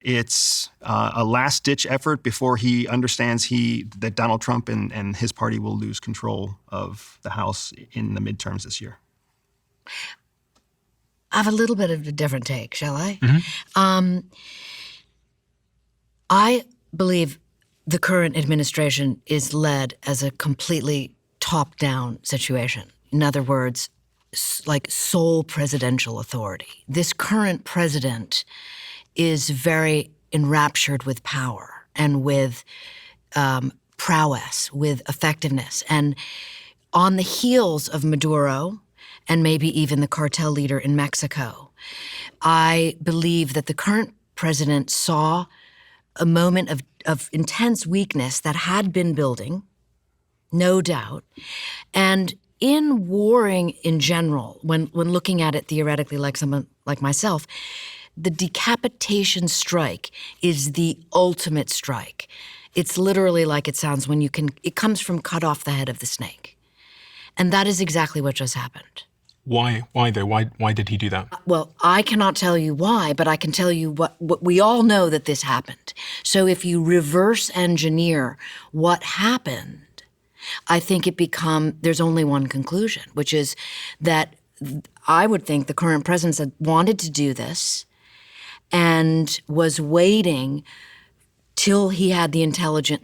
It's a last-ditch effort before he understands that Donald Trump and his party will lose control of the House in the midterms this year. I have a little bit of a different take, shall I? Mm-hmm. I believe the current administration is led as a completely top-down situation. In other words, like sole presidential authority. This current president is very enraptured with power and with prowess, with effectiveness. And on the heels of Maduro and maybe even the cartel leader in Mexico, I believe that the current president saw a moment of intense weakness that had been building, no doubt. And in warring in general, when looking at it theoretically like someone like myself, the decapitation strike is the ultimate strike. It's literally like it sounds when it comes from cut off the head of the snake. And that is exactly what just happened. Why though? Why did he do that? Well, I cannot tell you why, but I can tell you what we all know that this happened. So if you reverse engineer what happened, I think there's only one conclusion, which is that I would think the current president had wanted to do this and was waiting till he had the intelligence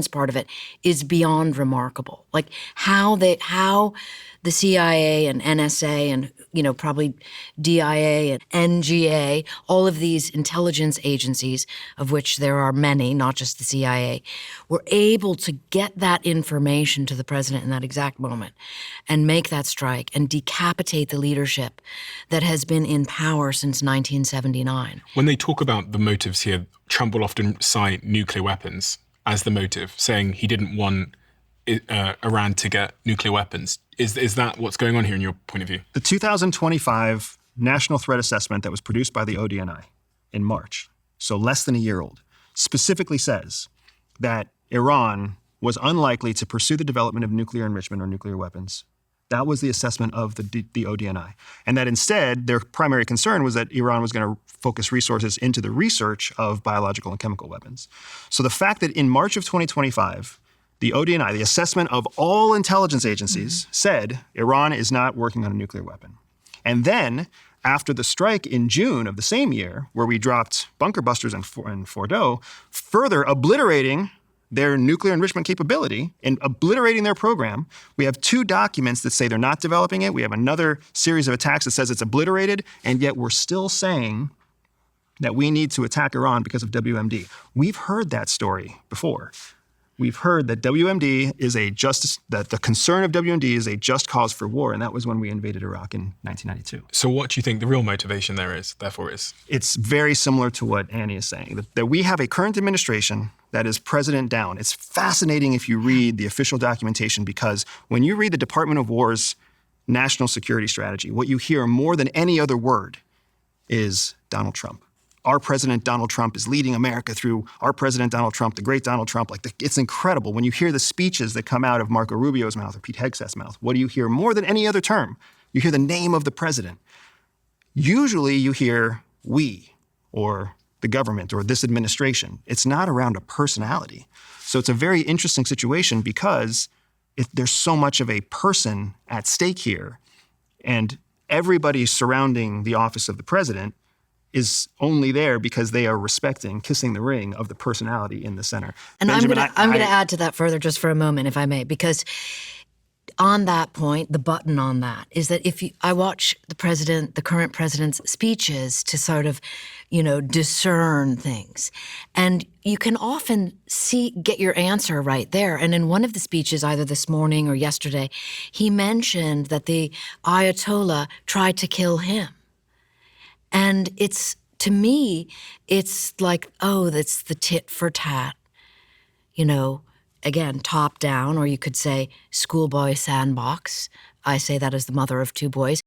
part of it is beyond remarkable. Like how the CIA and NSA and, probably DIA and NGA, all of these intelligence agencies, of which there are many, not just the CIA, were able to get that information to the president in that exact moment and make that strike and decapitate the leadership that has been in power since 1979. When they talk about the motives here, Trump will often cite nuclear weapons as the motive, saying he didn't want Iran to get nuclear weapons. Is that what's going on here in your point of view? The 2025 National Threat Assessment that was produced by the ODNI in March, so less than a year old, specifically says that Iran was unlikely to pursue the development of nuclear enrichment or nuclear weapons. That was the assessment of the ODNI. And that instead, their primary concern was that Iran was going to focus resources into the research of biological and chemical weapons. So the fact that in March of 2025, the ODNI, the assessment of all intelligence agencies, said Iran is not working on a nuclear weapon. And then, after the strike in June of the same year, where we dropped bunker busters in Fordo, further obliterating their nuclear enrichment capability and obliterating their program, we have two documents that say they're not developing it. We have another series of attacks that says it's obliterated, and yet we're still saying that we need to attack Iran because of WMD. We've heard that story before. We've heard that WMD that the concern of WMD is a just cause for war, and that was when we invaded Iraq in 1992. So what do you think the real motivation there is, therefore is? It's very similar to what Annie is saying, that we have a current administration that is president down. It's fascinating if you read the official documentation, because when you read the Department of War's national security strategy, what you hear more than any other word is Donald Trump. Our president, Donald Trump, is leading America through our president, Donald Trump, the great Donald Trump. It's incredible. When you hear the speeches that come out of Marco Rubio's mouth or Pete Hegseth's mouth, what do you hear more than any other term? You hear the name of the president. Usually you hear we or the government or this administration. It's not around a personality. So it's a very interesting situation because there's so much of a person at stake here, and everybody surrounding the office of the president is only there because they are kissing the ring of the personality in the center. And Benjamin, I'm going to add to that further just for a moment, if I may, because on that point, the button on that is that I watch the current president's speeches to sort of, discern things. And you can often get your answer right there. And in one of the speeches, either this morning or yesterday, he mentioned that the Ayatollah tried to kill him. And to me, it's like, that's the tit for tat, again, top down, or you could say schoolboy sandbox. I say that as the mother of two boys.